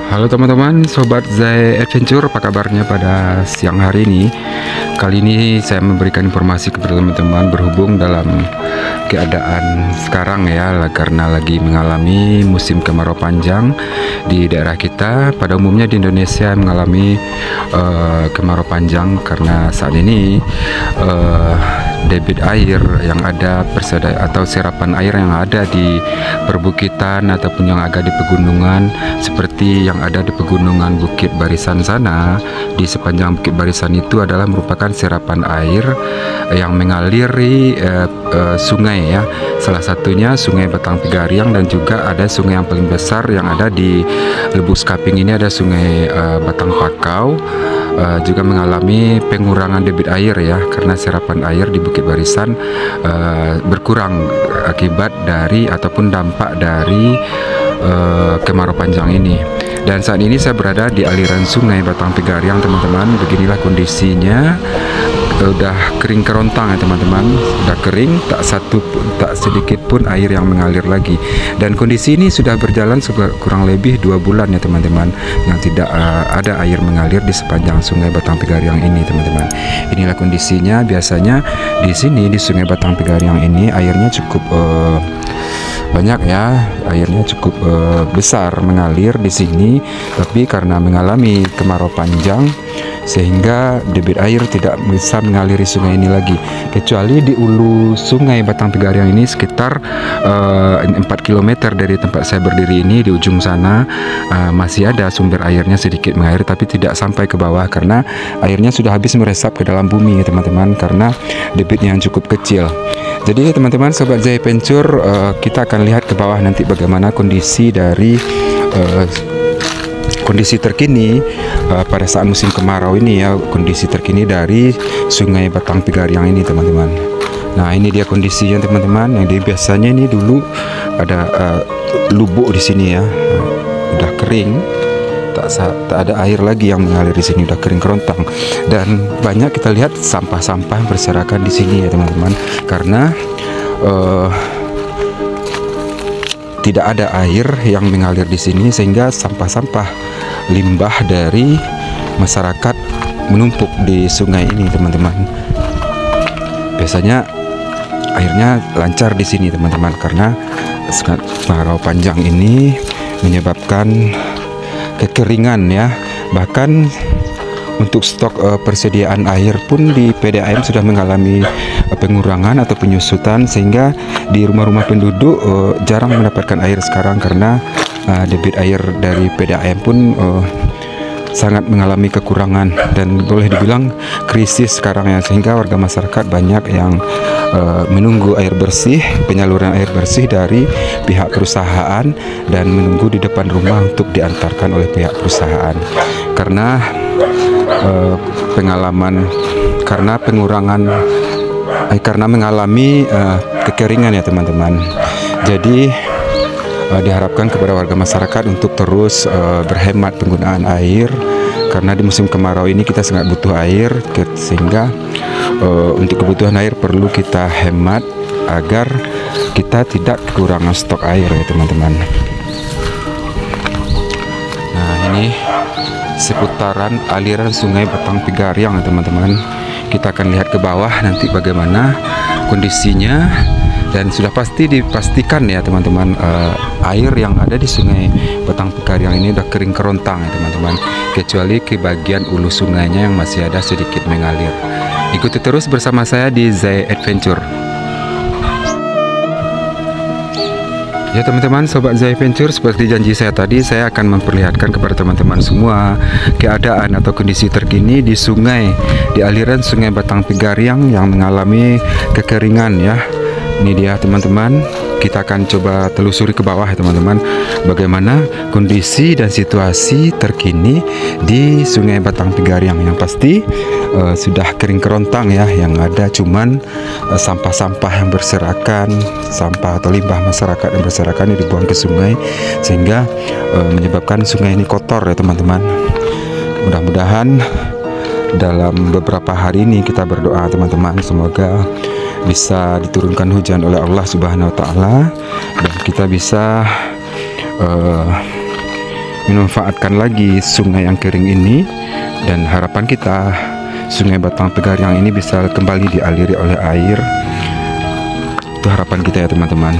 Halo teman-teman, Sobat Zai Adventure, apa kabarnya pada siang hari ini? Kali ini saya memberikan informasi kepada teman-teman berhubung dalam keadaan sekarang ya, karena lagi mengalami musim kemarau panjang di daerah kita. Pada umumnya di Indonesia mengalami kemarau panjang karena saat ini debit air yang ada atau serapan air yang ada di perbukitan ataupun yang ada di pegunungan, seperti yang ada di pegunungan Bukit Barisan sana. Di sepanjang Bukit Barisan itu adalah merupakan serapan air yang mengaliri sungai ya. Salah satunya Sungai Batang Pegariang, dan juga ada sungai yang paling besar yang ada di Lubuk Sekaping ini, ada Sungai Batang Pakau. Juga mengalami pengurangan debit air ya, karena serapan air di Bukit Barisan berkurang akibat dari ataupun dampak dari kemarau panjang ini. Dan saat ini saya berada di aliran Sungai Batang Pegariang, teman-teman. Beginilah kondisinya. Udah kering kerontang ya teman-teman, udah kering, tak sedikit pun air yang mengalir lagi. Dan kondisi ini sudah berjalan kurang lebih 2 bulan ya teman-teman, yang tidak ada air mengalir di sepanjang Sungai Batang Pegariang ini, teman-teman. Inilah kondisinya. Biasanya di sini di Sungai Batang Pegariang ini airnya cukup banyak ya, airnya cukup besar mengalir di sini, tapi karena mengalami kemarau panjang sehingga debit air tidak bisa mengaliri sungai ini lagi, kecuali di ulu Sungai Batang Pegariang ini sekitar 4 km dari tempat saya berdiri ini. Di ujung sana masih ada sumber airnya sedikit mengalir, tapi tidak sampai ke bawah karena airnya sudah habis meresap ke dalam bumi ya teman-teman, karena debitnya yang cukup kecil. Jadi teman-teman Sobat Zai Adventure, kita akan lihat ke bawah nanti bagaimana kondisi dari kondisi terkini pada saat musim kemarau ini ya, kondisi terkini dari Sungai Batang Pegariang ini, teman-teman. Nah, ini dia kondisinya teman-teman. Yang biasanya ini dulu ada lubuk di sini ya, udah kering, tak ada air lagi yang mengalir di sini, udah kering kerontang. Dan banyak kita lihat sampah-sampah yang berserakan di sini ya teman-teman, karena tidak ada air yang mengalir di sini, sehingga sampah-sampah limbah dari masyarakat menumpuk di sungai ini, teman-teman. Biasanya airnya lancar di sini, teman-teman, karena kemarau panjang ini menyebabkan kekeringan ya. Bahkan untuk stok persediaan air pun di PDAM sudah mengalami pengurangan atau penyusutan, sehingga di rumah-rumah penduduk jarang mendapatkan air sekarang, karena debit air dari PDAM pun sangat mengalami kekurangan dan boleh dibilang krisis sekarang ya, sehingga warga masyarakat banyak yang menunggu air bersih, penyaluran air bersih dari pihak perusahaan, dan menunggu di depan rumah untuk diantarkan oleh pihak perusahaan, karena karena mengalami kekeringan ya teman-teman. Jadi diharapkan kepada warga masyarakat untuk terus berhemat penggunaan air, karena di musim kemarau ini kita sangat butuh air, sehingga untuk kebutuhan air perlu kita hemat agar kita tidak kekurangan stok air ya teman-teman. Nah, ini seputaran aliran Sungai Batang Pegariang ya teman-teman. Kita akan lihat ke bawah nanti bagaimana kondisinya, dan sudah pasti dipastikan ya teman-teman, air yang ada di Sungai Batang Pegariang ini udah kering kerontang ya teman-teman, kecuali ke bagian ulu sungainya yang masih ada sedikit mengalir. Ikuti terus bersama saya di Zai Adventure. Ya teman-teman Sobat Zai Adventure, seperti janji saya tadi, saya akan memperlihatkan kepada teman-teman semua keadaan atau kondisi terkini di sungai, di aliran Sungai Batang Pegariang yang mengalami kekeringan ya. Ini dia teman-teman, kita akan coba telusuri ke bawah ya teman-teman, bagaimana kondisi dan situasi terkini di Sungai Batang Pegariang. Yang pasti sudah kering kerontang ya, yang ada cuman sampah-sampah yang berserakan, sampah atau limbah masyarakat yang berserakan yang dibuang ke sungai, sehingga menyebabkan sungai ini kotor ya teman-teman. Mudah-mudahan dalam beberapa hari ini kita berdoa teman-teman, semoga bisa diturunkan hujan oleh Allah Subhanahu wa Ta'ala, dan kita bisa memanfaatkan lagi sungai yang kering ini, dan harapan kita Sungai Batang Pegaryang ini bisa kembali dialiri oleh air. Itu harapan kita ya teman-teman.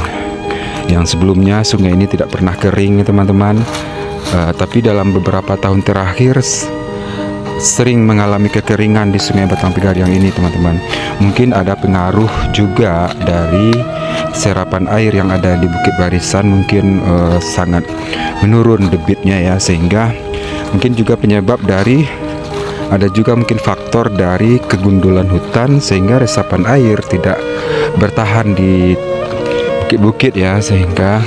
Yang sebelumnya sungai ini tidak pernah kering ya teman-teman, tapi dalam beberapa tahun terakhir sering mengalami kekeringan di Sungai Batang Pegaryang ini teman-teman. Mungkin ada pengaruh juga dari serapan air yang ada di Bukit Barisan, mungkin sangat menurun debitnya ya, sehingga mungkin juga penyebab dari ada juga mungkin faktor dari kegundulan hutan, sehingga resapan air tidak bertahan di bukit-bukit ya, sehingga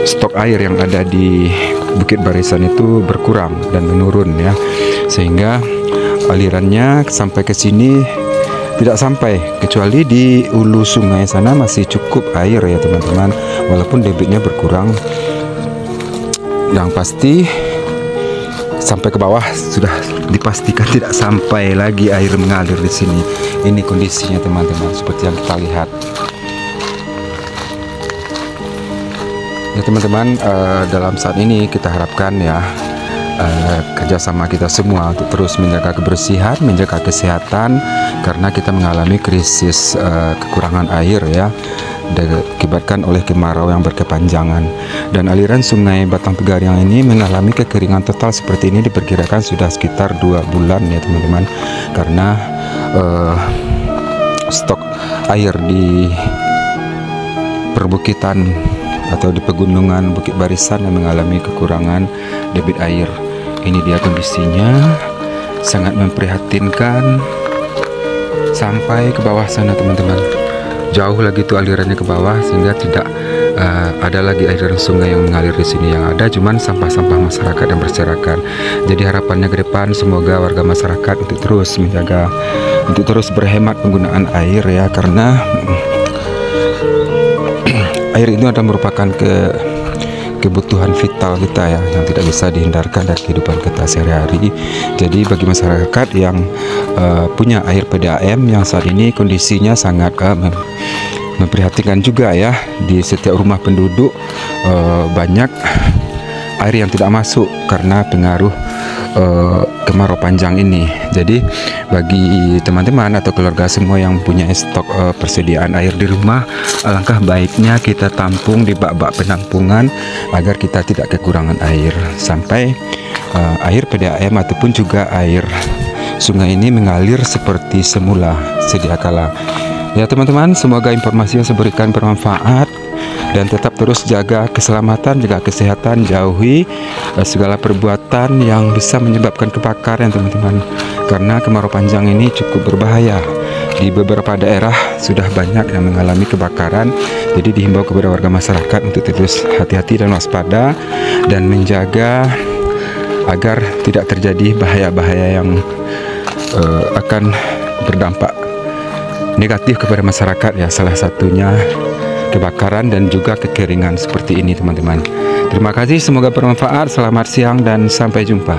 stok air yang ada di Bukit Barisan itu berkurang dan menurun ya, sehingga alirannya sampai ke sini tidak sampai, kecuali di hulu sungai sana masih cukup air ya teman-teman, walaupun debitnya berkurang. Yang pasti sampai ke bawah sudah dipastikan tidak sampai lagi air mengalir di sini. Ini kondisinya teman-teman, seperti yang kita lihat. Ya teman-teman, dalam saat ini kita harapkan ya kerjasama kita semua untuk terus menjaga kebersihan, menjaga kesehatan, karena kita mengalami krisis kekurangan air ya, diakibatkan oleh kemarau yang berkepanjangan. Dan aliran Sungai Batang Pegaryang ini mengalami kekeringan total seperti ini diperkirakan sudah sekitar 2 bulan ya teman-teman, karena stok air di perbukitan atau di pegunungan Bukit Barisan yang mengalami kekurangan debit air. Ini dia kondisinya, sangat memprihatinkan. Sampai ke bawah sana teman-teman, jauh lagi tuh alirannya ke bawah, sehingga tidak ada lagi aliran sungai yang mengalir di sini. Yang ada cuman sampah-sampah masyarakat yang berserakan. Jadi harapannya ke depan semoga warga masyarakat untuk terus menjaga, untuk terus berhemat penggunaan air ya, karena air itu adalah merupakan kebutuhan vital kita ya, yang tidak bisa dihindarkan dari kehidupan kita sehari-hari. Jadi bagi masyarakat yang punya air PDAM yang saat ini kondisinya sangat memprihatinkan juga ya, di setiap rumah penduduk banyak air yang tidak masuk karena pengaruh kemarau panjang ini. Jadi bagi teman-teman atau keluarga semua yang punya stok persediaan air di rumah, alangkah baiknya kita tampung di bak-bak penampungan agar kita tidak kekurangan air sampai air PDAM ataupun juga air sungai ini mengalir seperti semula sedia kala. Ya teman-teman, semoga informasi yang saya berikan bermanfaat, dan tetap terus jaga keselamatan, jaga kesehatan, jauhi segala perbuatan yang bisa menyebabkan kebakaran teman-teman, karena kemarau panjang ini cukup berbahaya. Di beberapa daerah sudah banyak yang mengalami kebakaran. Jadi dihimbau kepada warga masyarakat untuk terus hati-hati dan waspada, dan menjaga agar tidak terjadi bahaya-bahaya yang akan berdampak negatif kepada masyarakat ya, salah satunya kebakaran dan juga kekeringan seperti ini teman-teman. Terima kasih, semoga bermanfaat. Selamat siang dan sampai jumpa.